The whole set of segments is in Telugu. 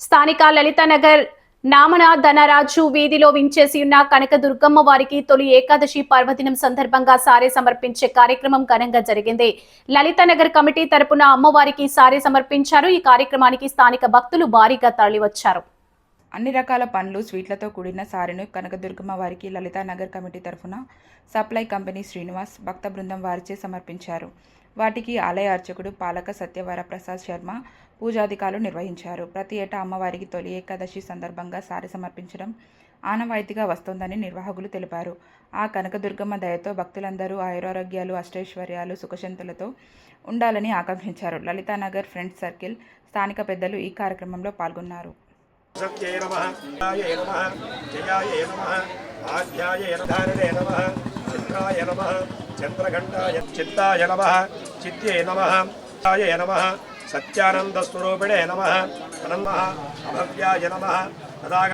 స్థానిక లలితానగర్ నామన ధనరాజు వీధిలో వించేసి ఉన్న కనకదుర్గమ్మ వారికి తొలి ఏకాదశి పర్వదినం సందర్భంగా సారే సమర్పించే కార్యక్రమం ఘనంగా జరిగింది. లలితానగర్ కమిటీ తరపున అమ్మవారికి సారే సమర్పించారు. ఈ కార్యక్రమానికి స్థానిక భక్తులు భారీగా తరలివచ్చారు. అన్ని రకాల పండ్లు, స్వీట్లతో కూడిన సారెను కనకదుర్గమ్మ వారికి లలితానగర్ కమిటీ తరఫున సప్లై కంపెనీ శ్రీనివాస్ భక్త బృందం వారిచే సమర్పించారు. వాటికి ఆలయ అర్చకుడు పాలక సత్యవర ప్రసాద్ శర్మ పూజాధికారులు నిర్వహించారు. ప్రతి ఏటా అమ్మవారికి తొలి ఏకాదశి సందర్భంగా సారె సమర్పించడం ఆనవాయితీగా వస్తోందని నిర్వాహకులు తెలిపారు. ఆ కనకదుర్గమ్మ దయతో భక్తులందరూ ఆయురారోగ్యాలు, అష్టైశ్వర్యాలు, సుఖశాంతులతో ఉండాలని ఆకాంక్షించారు. లలితానగర్ ఫ్రెండ్స్ సర్కిల్ స్థానిక పెద్దలు ఈ కార్యక్రమంలో పాల్గొన్నారు. సత్యే నమః జయాయ నమః జయాయ నమః ఆధ్యాయ నధారణే నమః చిత్రాయ నమః చంద్రఘంటాయ చిత్తాయ నమః చిత్తే నమః ఆయ నమః సత్యానంద స్వరూపిణే నమః నమః అభవ్యాయ నమః తదాగ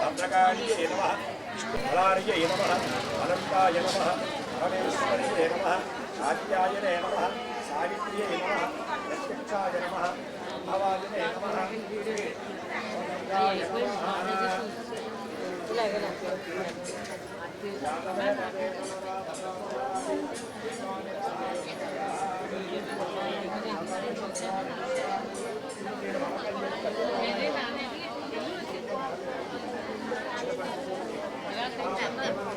భద్రకాళియే నమః విష్ణుఫలార్యే నమః అనంతాయ నమః పరమేశ్వర్యే నమః ఆద్యాయనే నమః సావిత్ర్యే నమః ప్రత్యక్షాయ నమః భవాయనే నమః